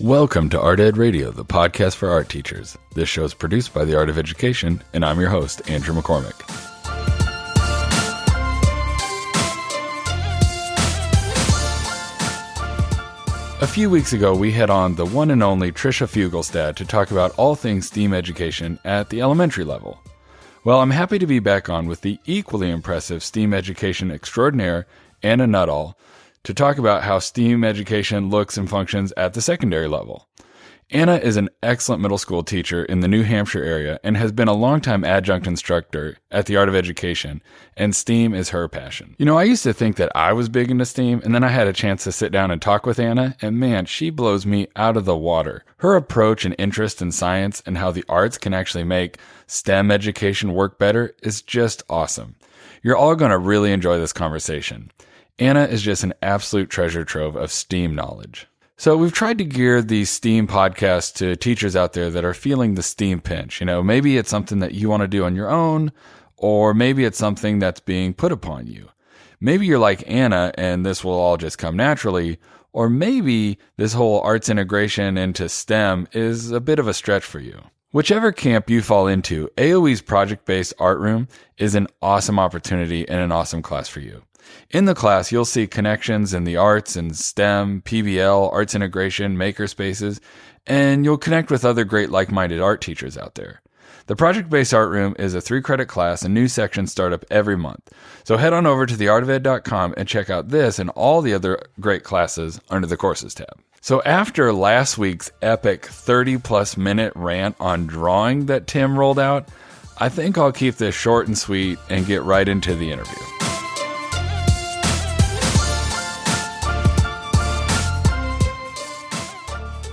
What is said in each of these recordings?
Welcome to Art Ed Radio, the podcast for art teachers. This show is produced by the Art of Education, and I'm your host, Andrew McCormick. A few weeks ago, we had on the one and only Tricia Fuglestad to talk about all things STEAM education at the elementary level. Well, I'm happy to be back on with the equally impressive STEAM education extraordinaire, Anna Nuttall, to talk about how STEAM education looks and functions at the secondary level. Anna is an excellent middle school teacher in the New Hampshire area and has been a longtime adjunct instructor at the Art of Education, and STEAM is her passion. You know, I used to think that I was big into STEAM, and then I had a chance to sit down and talk with Anna, and man, she blows me out of the water. Her approach and interest in science and how the arts can actually make STEM education work better is just awesome. You're all going to really enjoy this conversation. Anna is just an absolute treasure trove of STEAM knowledge. So we've tried to gear these STEAM podcasts to teachers out there that are feeling the STEAM pinch. You know, maybe it's something that you want to do on your own, or maybe it's something that's being put upon you. Maybe you're like Anna and this will all just come naturally, or maybe this whole arts integration into STEM is a bit of a stretch for you. Whichever camp you fall into, AOE's project-based art room is an awesome opportunity and an awesome class for you. In the class, you'll see connections in the arts and STEM, PBL, arts integration, makerspaces, and you'll connect with other great like-minded art teachers out there. The project-based art room is a 3-credit class and new sections start up every month. So head on over to theartofed.com and check out this and all the other great classes under the courses tab. So after last week's epic 30-plus minute rant on drawing that Tim rolled out, I think I'll keep this short and sweet and get right into the interview.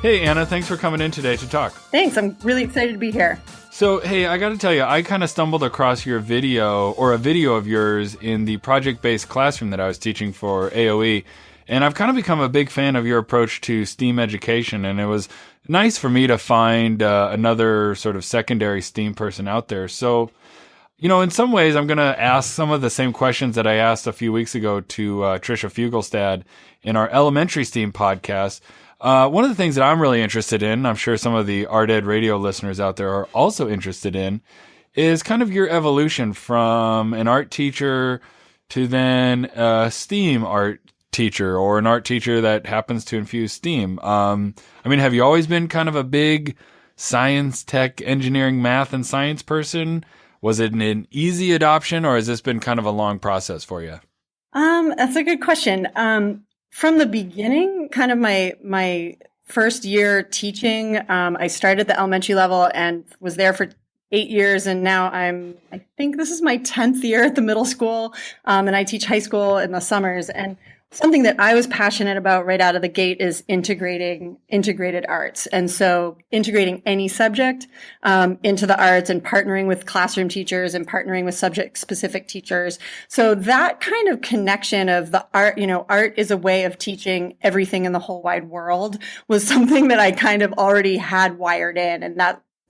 Hey, Anna, thanks for coming in today to talk. Thanks. I'm really excited to be here. So, hey, I got to tell you, I kind of stumbled across your video, or a video of yours, in the project-based classroom that I was teaching for AOE, and I've kind of become a big fan of your approach to STEAM education, and it was nice for me to find another sort of secondary STEAM person out there. So, you know, in some ways, I'm going to ask some of the same questions that I asked a few weeks ago to Tricia Fuglestad in our elementary STEAM podcast. One of the things that I'm really interested in, I'm sure some of the Art Ed Radio listeners out there are also interested in, is kind of your evolution from an art teacher to then a STEAM art teacher, or an art teacher that happens to infuse STEAM. I mean, have you always been kind of a big science, tech, engineering, math, and science person? Was it an easy adoption, or has this been kind of a long process for you? That's a good question. From the beginning, kind of my first year teaching, I started at the elementary level and was there for 8 years. And now I think this is my 10th year at the middle school. And I teach high school in the summers. And something that I was passionate about right out of the gate is integrated arts. And so integrating any subject into the arts and partnering with classroom teachers and partnering with subject-specific teachers. So that kind of connection of the art, you know, art is a way of teaching everything in the whole wide world, was something that I kind of already had wired in. And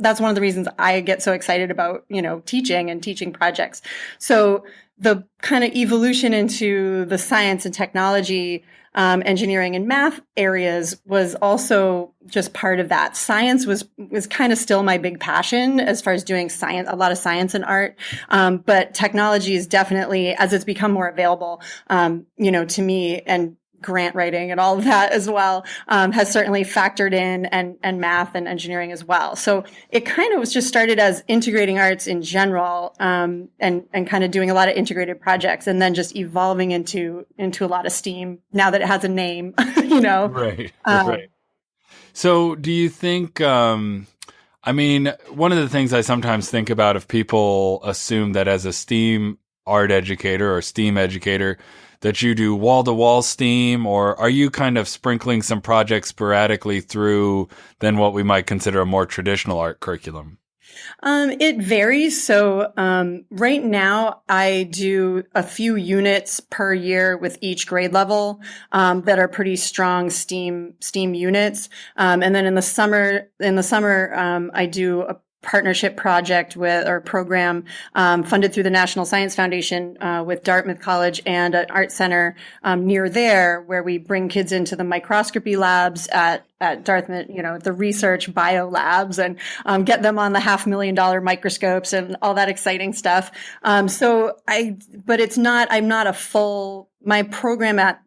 that's one of the reasons I get so excited about, you know, teaching and teaching projects. So the kind of evolution into the science and technology, engineering and math areas was also just part of that. Science was kind of still my big passion as far as doing science, a lot of science and art. But technology is definitely, as it's become more available, you know, to me, and grant writing and all of that as well, has certainly factored in, and math and engineering as well. So it kind of was just started as integrating arts in general, and kind of doing a lot of integrated projects, and then just evolving into a lot of STEAM now that it has a name, you know? Right. Right. So do you think, I mean, one of the things I sometimes think about, if people assume that as a STEAM art educator or STEAM educator, that you do wall-to-wall STEAM, or are you kind of sprinkling some projects sporadically through then what we might consider a more traditional art curriculum? It varies. So right now I do a few units per year with each grade level that are pretty strong STEAM units. And then in the summer, I do a partnership project or program funded through the National Science Foundation with Dartmouth College and an art center near there, where we bring kids into the microscopy labs at at Dartmouth, the research bio labs and get them on the $500,000 microscopes and all that exciting stuff. But it's not, I'm not a full, my program at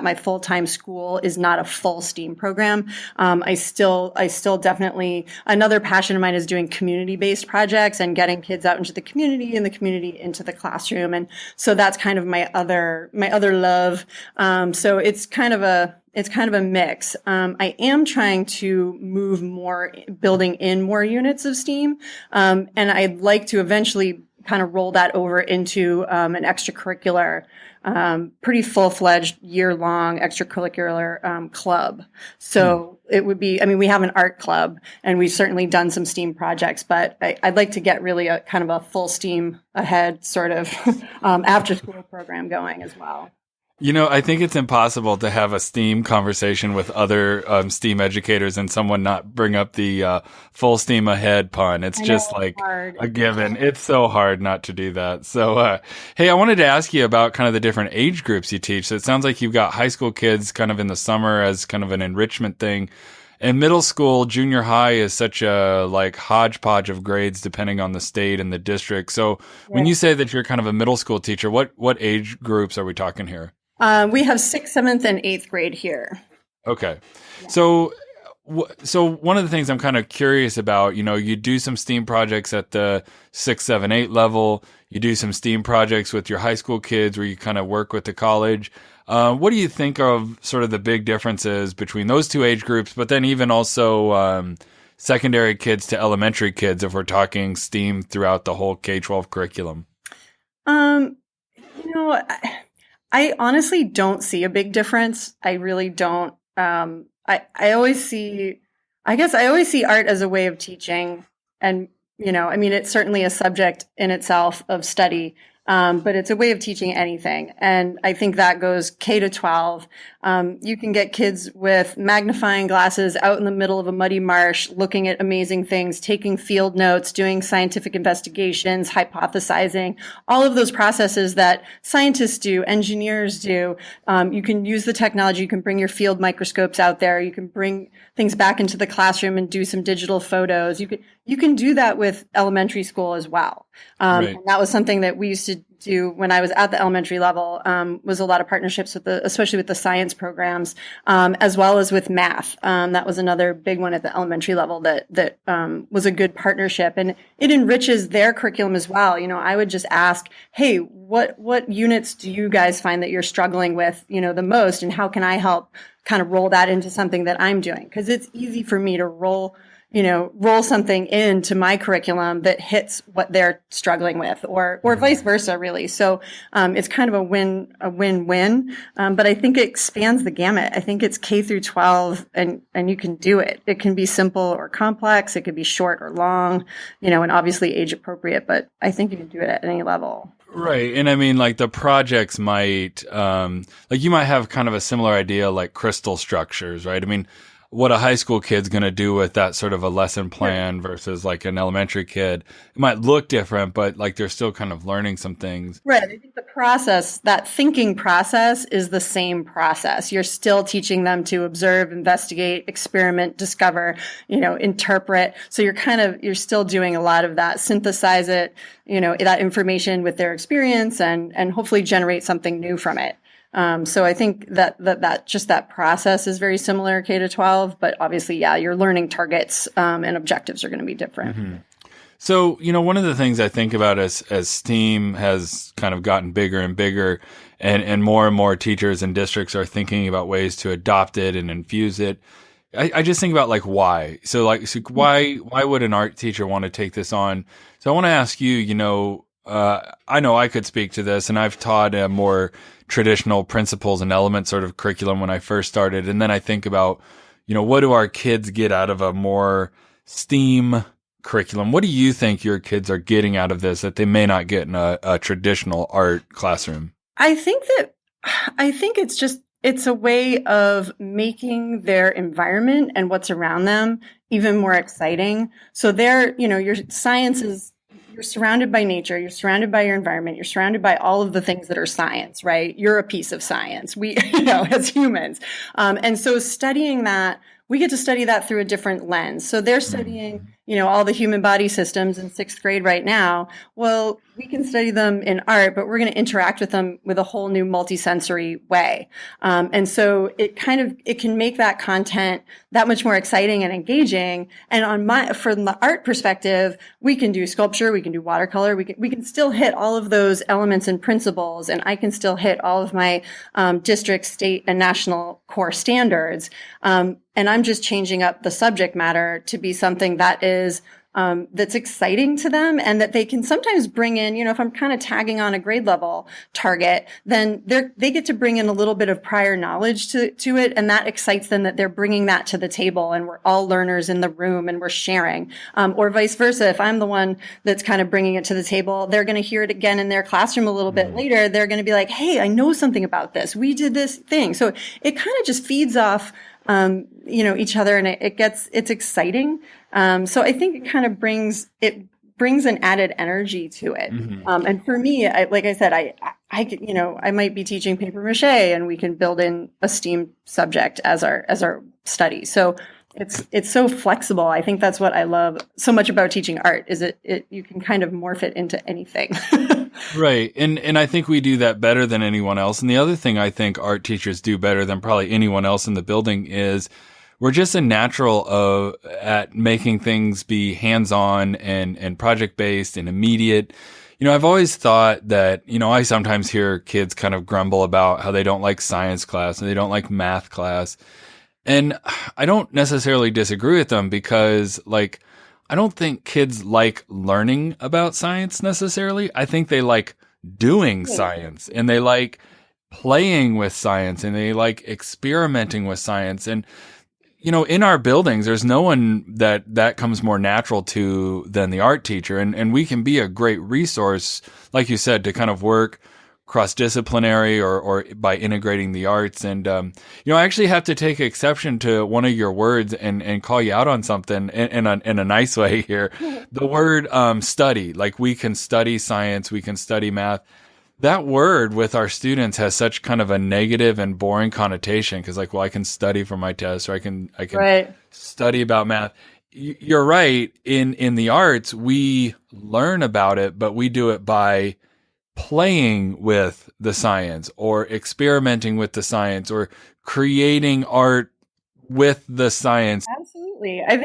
my full-time school is not a full STEAM program. I still definitely, another passion of mine is doing community-based projects and getting kids out into the community and the community into the classroom. And so that's kind of my other love. So it's kind of a mix. I am trying to move more, building in more units of STEAM. And I'd like to eventually kind of roll that over into an extracurricular, pretty full-fledged year-long extracurricular club. So it would be, we have an art club and we've certainly done some STEAM projects, but I'd like to get really a kind of a full steam ahead sort of after-school program going as well. I think it's impossible to have a STEAM conversation with other STEAM educators and someone not bring up the full steam ahead pun. It's just like a given. It's so hard not to do that. So, hey, I wanted to ask you about kind of the different age groups you teach. So it sounds like you've got high school kids kind of in the summer as kind of an enrichment thing. And middle school, junior high is such a like hodgepodge of grades depending on the state and the district. So when you say that you're kind of a middle school teacher, what age groups are we talking here? We have 6th, 7th, and 8th grade here. Okay. Yeah. So one of the things I'm kind of curious about, you do some STEAM projects at the 6, 7, 8 level. You do some STEAM projects with your high school kids where you kind of work with the college. What do you think of sort of the big differences between those two age groups, but then even also secondary kids to elementary kids if we're talking STEAM throughout the whole K-12 curriculum? I honestly don't see a big difference. I really don't. I always see art as a way of teaching. And, it's certainly a subject in itself of study. But it's a way of teaching anything. And I think that goes K to 12. You can get kids with magnifying glasses out in the middle of a muddy marsh, looking at amazing things, taking field notes, doing scientific investigations, hypothesizing, all of those processes that scientists do, engineers do. You can use the technology. You can bring your field microscopes out there. You can bring things back into the classroom and do some digital photos. You can do that with elementary school as well. Right. And that was something that we used to do when I was at the elementary level, was a lot of partnerships especially with the science programs, as well as with math. That was another big one at the elementary level that was a good partnership, and it enriches their curriculum as well. I would just ask, hey, what units do you guys find that you're struggling with, the most, and how can I help kind of roll that into something that I'm doing? Because it's easy for me to roll something into my curriculum that hits what they're struggling with, or vice versa, really. So it's kind of a win-win. But I think it expands the gamut. I think it's K through 12, and you can do it. It can be simple or complex. It could be short or long, and obviously age appropriate. But I think you can do it at any level. Right. And like the projects might, you might have kind of a similar idea like crystal structures, right? What a high school kid's going to do with that sort of a lesson plan versus like an elementary kid, it might look different, but like they're still kind of learning some things. Right. I think the process, that thinking process, is the same process. You're still teaching them to observe, investigate, experiment, discover, interpret. So you're still doing a lot of that, synthesize it, that information with their experience and hopefully generate something new from it. So I think that just that process is very similar K to 12, but obviously, your learning targets and objectives are going to be different. Mm-hmm. So, one of the things I think about as STEAM has kind of gotten bigger and bigger and more teachers and districts are thinking about ways to adopt it and infuse it. I just think about why. So why would an art teacher want to take this on? So I want to ask you, I know I could speak to this, and I've taught a more traditional principles and elements sort of curriculum when I first started. And then I think about, what do our kids get out of a more STEAM curriculum? What do you think your kids are getting out of this that they may not get in a traditional art classroom? I think it's a way of making their environment and what's around them even more exciting. So your science is, you're surrounded by nature, you're surrounded by your environment, you're surrounded by all of the things that are science, right? You're a piece of science, we, as humans. And so studying that we get to study that through a different lens. So they're studying, all the human body systems in 6th grade right now. Well, we can study them in art, but we're going to interact with them with a whole new multisensory way. And so it can make that content that much more exciting and engaging. And from the art perspective, we can do sculpture, we can do watercolor, we can still hit all of those elements and principles, and I can still hit all of my district, state, and national core standards. And I'm just changing up the subject matter to be something that is that's exciting to them, and that they can sometimes bring in, if I'm kind of tagging on a grade level target, then they get to bring in a little bit of prior knowledge to it. And that excites them, that they're bringing that to the table and we're all learners in the room and we're sharing, or vice versa. If I'm the one that's kind of bringing it to the table, they're going to hear it again in their classroom a little bit later. They're going to be like, hey, I know something about this. We did this thing. So it kind of just feeds off each other, and it's exciting. So I think it kind of brings an added energy to it. And for me, like I said, I might be teaching paper mache, and we can build in a STEAM subject as our study. So it's so flexible. I think that's what I love so much about teaching art, is you can kind of morph it into anything. Right. And I think we do that better than anyone else. And the other thing I think art teachers do better than probably anyone else in the building is we're just a natural at making things be hands-on and project-based and immediate. I've always thought that, I sometimes hear kids kind of grumble about how they don't like science class and they don't like math class. And I don't necessarily disagree with them, because I don't think kids like learning about science necessarily. I think they like doing science, and they like playing with science, and they like experimenting with science. And, in our buildings, there's no one that comes more natural to than the art teacher. And we can be a great resource, like you said, to kind of work cross-disciplinary or by integrating the arts. And, I actually have to take exception to one of your words and call you out on something in a nice way here. The word, study, like we can study science, we can study math. That word with our students has such kind of a negative and boring connotation, because I can study for my test, or I can Right. study about math. You're right. In the arts, we learn about it, but we do it by playing with the science, or experimenting with the science, or creating art with the science. Absolutely. I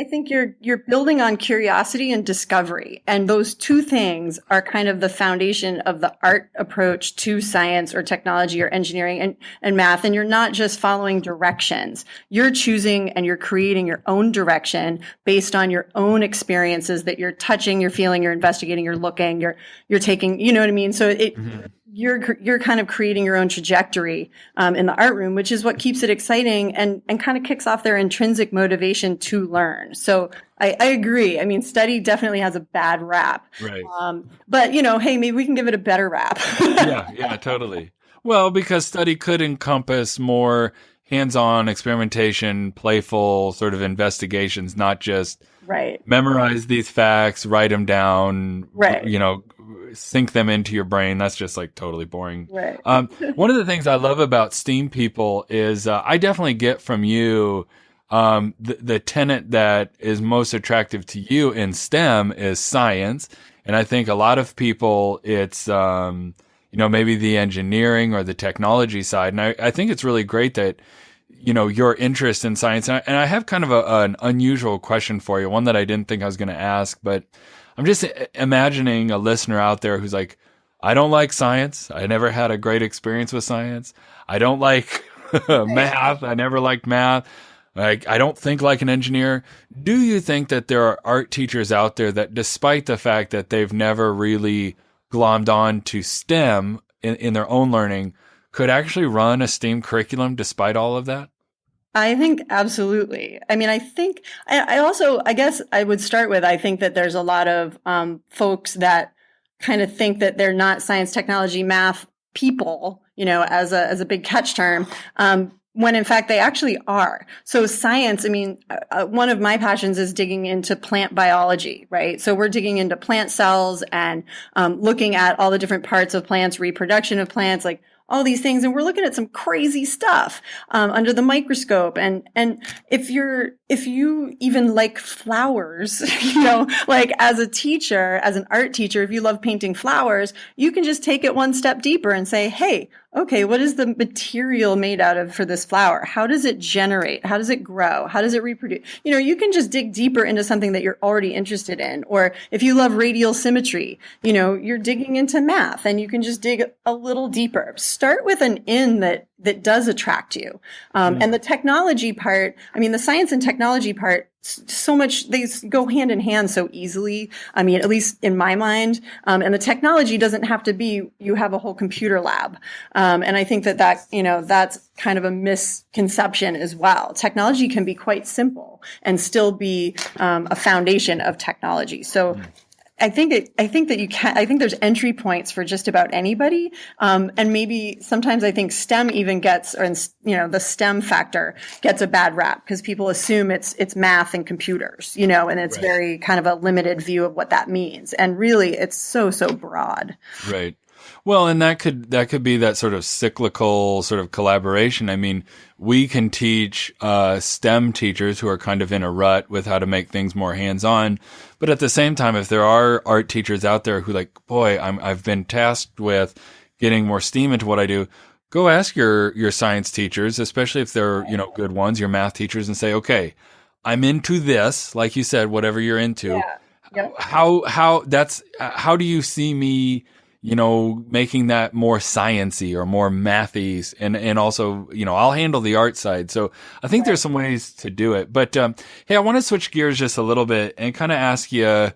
think you're building on curiosity and discovery. And those two things are kind of the foundation of the art approach to science or technology or engineering and math. And you're not just following directions. You're choosing and you're creating your own direction based on your own experiences that you're touching, you're feeling, you're investigating, you're looking, you're taking, you know what I mean? So you're kind of creating your own trajectory in the art room, which is what keeps it exciting and kind of kicks off their intrinsic motivation to learn. So I agree. I mean, study definitely has a bad rap. Right. But, hey, maybe we can give it a better rap. Yeah, totally. Well, because study could encompass more hands-on experimentation, playful sort of investigations, not just memorize these facts, write them down, sink them into your brain. That's just totally boring. Right. One of the things I love about STEAM people is I definitely get from you the tenet that is most attractive to you in STEM is science. And I think a lot of people, it's, maybe the engineering or the technology side. And I think it's really great that, your interest in science. And I have kind of an unusual question for you, one that I didn't think I was going to ask, but I'm just imagining a listener out there who's like, I don't like science. I never had a great experience with science. I don't like math. I never liked math. I don't think like an engineer. Do you think that there are art teachers out there that, despite the fact that they've never really glommed on to STEM in their own learning, could actually run a STEAM curriculum despite all of that? I think absolutely. I mean, I think I guess I would start with, I think that there's a lot of folks that kind of think that they're not science, technology, math people, as a big catch term, when in fact they actually are. So science, I mean, one of my passions is digging into plant biology, right? So we're digging into plant cells and looking at all the different parts of plants, reproduction of plants, all these things. And we're looking at some crazy stuff under the microscope. And if you even like flowers, like as a teacher, as an art teacher, if you love painting flowers, you can just take it one step deeper and say, hey, okay, what is the material made out of for this flower? How does it generate? How does it grow? How does it reproduce? You can just dig deeper into something that you're already interested in. Or if you love radial symmetry, you're digging into math and you can just dig a little deeper. Start with an in that does attract you. And the technology part, the science and technology part, so much, they go hand in hand so easily. At least in my mind. And the technology doesn't have to be, you have a whole computer lab. And I think that's kind of a misconception as well. Technology can be quite simple and still be a foundation of technology. So I think there's entry points for just about anybody. And maybe sometimes I think STEM even gets, or, the STEM factor gets a bad rap because people assume it's math and computers, and it's very kind of a limited view of what that means. And really it's so broad. Right. Well, and that could be that sort of cyclical sort of collaboration. We can teach STEM teachers who are kind of in a rut with how to make things more hands-on. But at the same time, if there are art teachers out there who I've been tasked with getting more STEAM into what I do, go ask your science teachers, especially if they're, good ones, your math teachers, and say, okay, I'm into this, like you said, whatever you're into. Yeah. Yep. How do you see me, making that more sciencey or more mathy, and also, I'll handle the art side. So I think there's some ways to do it. But hey, I want to switch gears just a little bit and kind of ask you,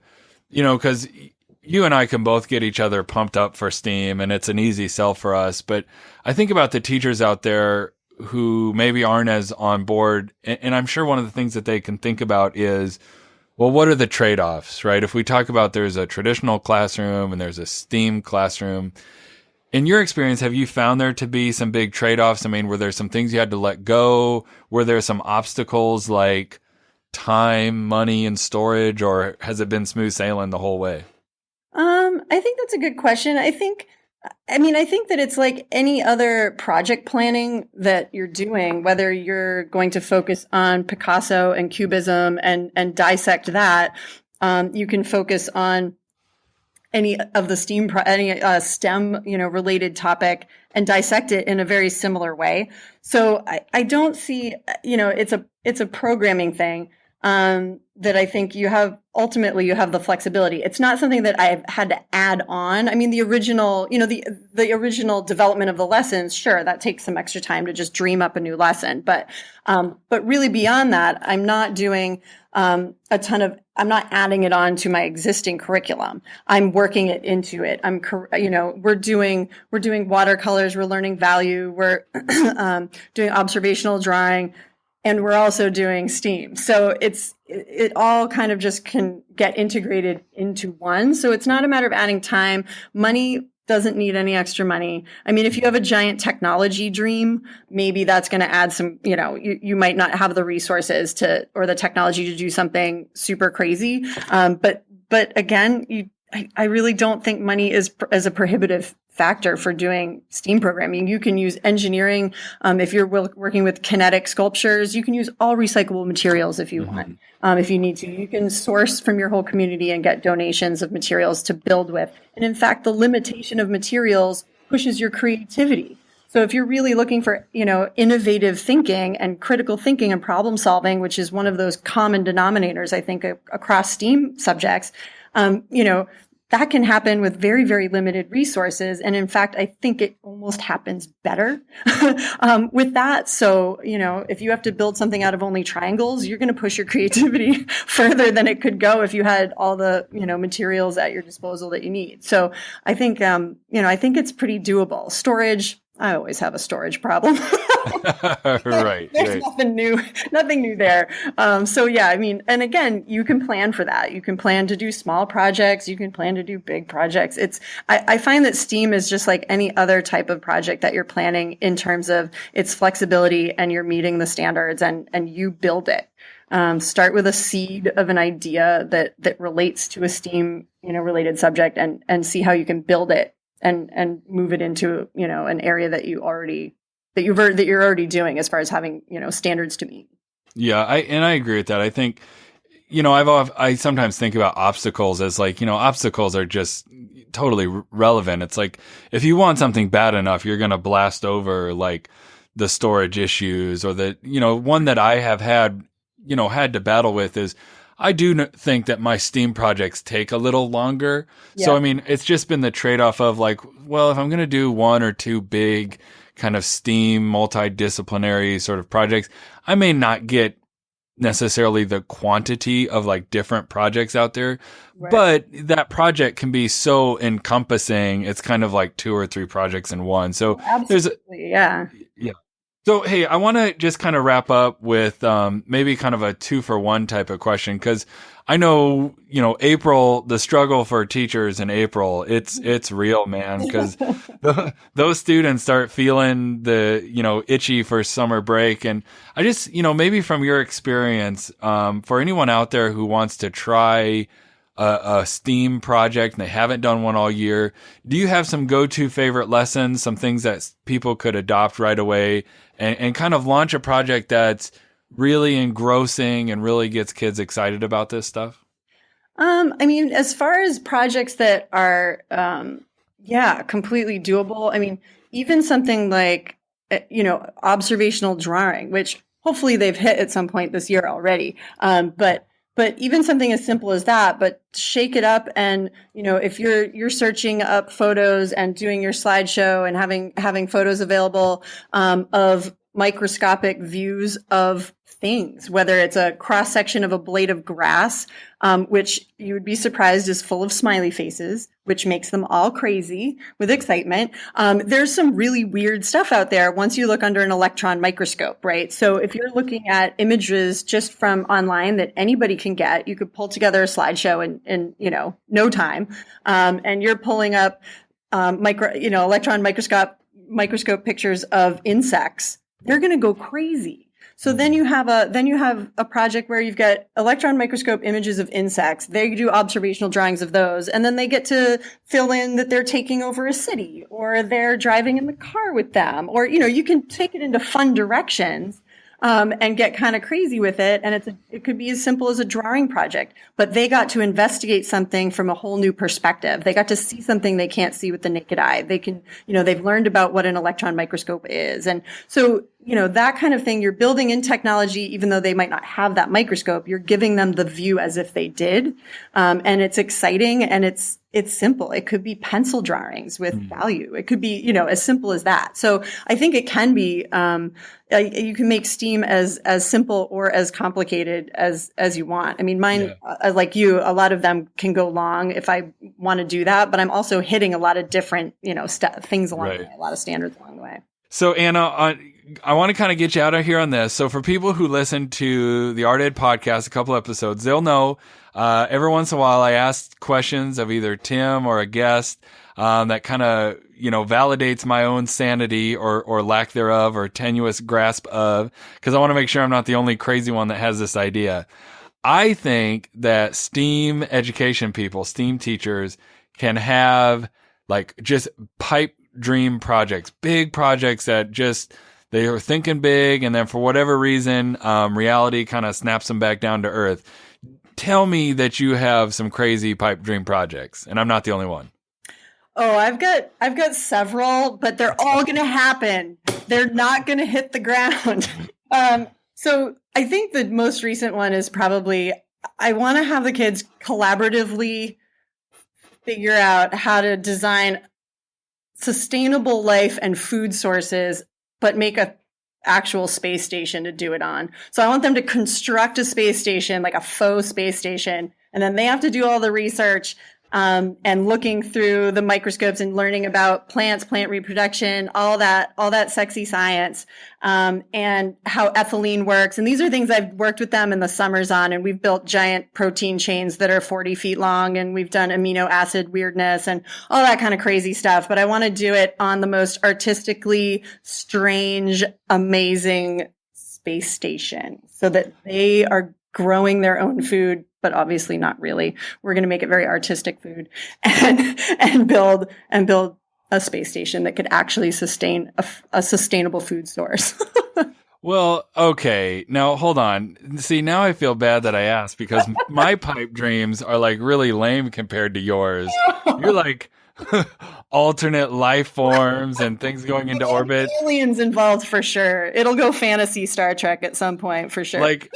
because you and I can both get each other pumped up for STEAM, and it's an easy sell for us. But I think about the teachers out there who maybe aren't as on board, and I'm sure one of the things that they can think about is, well, what are the trade-offs, right? If we talk about there's a traditional classroom and there's a STEAM classroom, in your experience, have you found there to be some big trade-offs? Were there some things you had to let go? Were there some obstacles like time, money, and storage, or has it been smooth sailing the whole way? I think that's a good question. I think that it's like any other project planning that you're doing, whether you're going to focus on Picasso and Cubism and dissect that, you can focus on any of the STEM, related topic and dissect it in a very similar way. So I don't see, it's a programming thing. That I think ultimately you have the flexibility. It's not something that I've had to add on. The original, the original development of the lessons, sure, that takes some extra time to just dream up a new lesson. But really beyond that, I'm not doing, I'm not adding it on to my existing curriculum. I'm working it into it. We're doing watercolors, we're learning value, we're doing observational drawing, and we're also doing STEAM. So it all kind of just can get integrated into one. So it's not a matter of adding time. Money doesn't need any extra money. If you have a giant technology dream, maybe that's going to add some, you might not have the resources or the technology to do something super crazy. But again, I really don't think money is a prohibitive factor for doing STEAM programming. You can use engineering. If you're working with kinetic sculptures, you can use all recyclable materials if you want. If you need to, you can source from your whole community and get donations of materials to build with. And in fact, the limitation of materials pushes your creativity. So if you're really looking for, innovative thinking and critical thinking and problem solving, which is one of those common denominators, I think, across STEAM subjects, that can happen with very, very limited resources. And in fact, I think it almost happens better with that. So, if you have to build something out of only triangles, you're going to push your creativity further than it could go if you had all the, materials at your disposal that you need. So I think, I think it's pretty doable. Storage, I always have a storage problem. Right. There's nothing new there. So yeah, and again, you can plan for that. You can plan to do small projects. You can plan to do big projects. I find that STEAM is just like any other type of project that you're planning in terms of its flexibility, and you're meeting the standards and you build it. Start with a seed of an idea that relates to a STEAM, related subject, and see how you can build it and move it into, an area that you're already doing as far as having, standards to meet. Yeah, I agree with that. I think, I sometimes think about obstacles as like, obstacles are just totally relevant. It's like, if you want something bad enough, you're going to blast over like the storage issues or one that I have had to battle with is I do think that my STEAM projects take a little longer. Yeah. So, I mean, it's just been the trade-off of like, well, if I'm going to do one or two big kind of STEAM multidisciplinary sort of projects, I may not get necessarily the quantity of like different projects out there, right. But that project can be so encompassing. It's kind of like 2 or 3 projects in one. So absolutely, yeah. So, hey, I want to just kind of wrap up with maybe kind of a 2-for-1 type of question, because I know, April, the struggle for teachers in April, it's real, man, because those students start feeling the, itchy for summer break. And I just, maybe from your experience, for anyone out there who wants to try a STEAM project and they haven't done one all year, do you have some go-to favorite lessons, some things that people could adopt right away and kind of launch a project that's really engrossing and really gets kids excited about this stuff? I mean, as far as projects that are, completely doable. I mean, even something like, observational drawing, which hopefully they've hit at some point this year already. But even something as simple as that, but shake it up. And, if you're searching up photos and doing your slideshow and having photos available, of microscopic views of things, whether it's a cross section of a blade of grass, which you would be surprised is full of smiley faces, which makes them all crazy with excitement. There's some really weird stuff out there once you look under an electron microscope, right? So if you're looking at images just from online that anybody can get, you could pull together a slideshow in no time. And you're pulling up electron microscope pictures of insects. They're going to go crazy. So then you have a project where you've got electron microscope images of insects. They do observational drawings of those, and then they get to fill in that they're taking over a city or they're driving in the car with them, or you can take it into fun directions. And get kind of crazy with it. And it could be as simple as a drawing project, but they got to investigate something from a whole new perspective. They got to see something they can't see with the naked eye. They can, they've learned about what an electron microscope is. And so, that kind of thing, you're building in technology, even though they might not have that microscope, you're giving them the view as if they did. And it's exciting and it's simple. It could be pencil drawings with value. It could be, as simple as that. So I think it can be, you can make STEAM as simple or as complicated as you want. I mean, mine, like you, a lot of them can go long if I want to do that, but I'm also hitting a lot of different, things along the way, a lot of standards along the way. So Anna, I want to kind of get you out of here on this. So for people who listen to the Art Ed podcast, a couple episodes, they'll know every once in a while I ask questions of either Tim or a guest that kind of, validates my own sanity or lack thereof or tenuous grasp of, because I want to make sure I'm not the only crazy one that has this idea. I think that STEAM education people, STEAM teachers can have like just pipe dream projects, big projects that just they are thinking big, and then for whatever reason, reality kind of snaps them back down to earth. Tell me that you have some crazy pipe dream projects, and I'm not the only one. Oh, I've got several, but they're all going to happen. They're not going to hit the ground. So I think the most recent one is probably I want to have the kids collaboratively figure out how to design sustainable life and food sources, but make a actual space station to do it on. So I want them to construct a space station, like a faux space station, and then they have to do all the research and looking through the microscopes and learning about plants, plant reproduction, all that sexy science, and how ethylene works. And these are things I've worked with them in the summers on, and we've built giant protein chains that are 40 feet long, and we've done amino acid weirdness and all that kind of crazy stuff. But I want to do it on the most artistically strange, amazing space station so that they are growing their own food, but obviously not really. We're going to make it very artistic food and build a space station that could actually sustain a sustainable food source. Well, okay. Now, hold on. See, now I feel bad that I asked because my pipe dreams are like really lame compared to yours. You're like alternate life forms and things going into orbit. Aliens involved for sure. It'll go fantasy Star Trek at some point for sure. Like,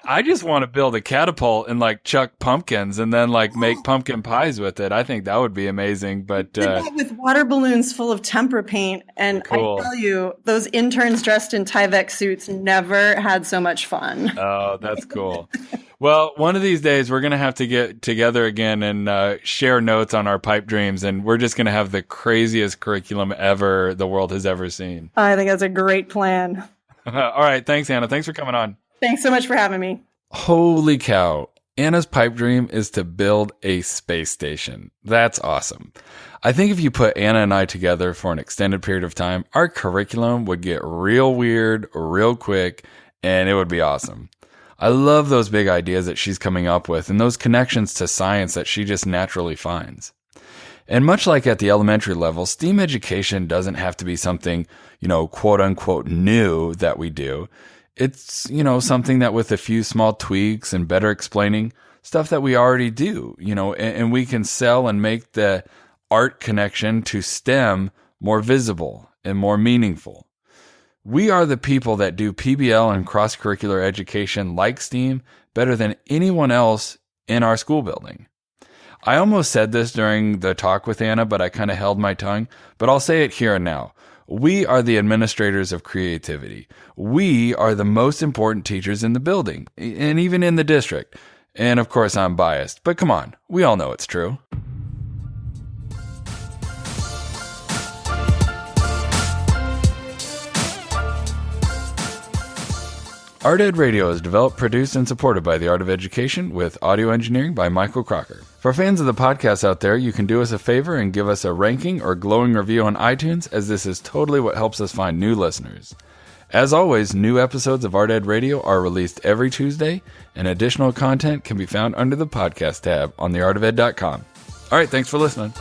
I just want to build a catapult and like chuck pumpkins and then like make pumpkin pies with it. I think that would be amazing. But with water balloons full of tempera paint, and cool. I tell you, those interns dressed in Tyvek suits never had so much fun. Oh, that's cool. Well, one of these days we're going to have to get together again and share notes on our pipe dreams, and we're just going to have the craziest curriculum ever the world has ever seen. I think that's a great plan. All right. Thanks, Anna. Thanks for coming on. Thanks so much for having me. Holy cow. Anna's pipe dream is to build a space station. That's awesome. I think if you put Anna and I together for an extended period of time, our curriculum would get real weird, real quick, and it would be awesome. I love those big ideas that she's coming up with and those connections to science that she just naturally finds. And much like at the elementary level, STEAM education doesn't have to be something, quote unquote new that we do. It's, something that with a few small tweaks and better explaining, stuff that we already do, and we can sell and make the art connection to STEM more visible and more meaningful. We are the people that do PBL and cross-curricular education like STEAM better than anyone else in our school building. I almost said this during the talk with Anna, but I kind of held my tongue, but I'll say it here and now. We are the administrators of creativity. We are the most important teachers in the building, and even in the district. And of course, I'm biased, but come on, we all know it's true. Art Ed Radio is developed, produced, and supported by the Art of Education with audio engineering by Michael Crocker. For fans of the podcast out there, you can do us a favor and give us a ranking or glowing review on iTunes, as this is totally what helps us find new listeners. As always, new episodes of Art Ed Radio are released every Tuesday, and additional content can be found under the podcast tab on theartofed.com. All right, thanks for listening.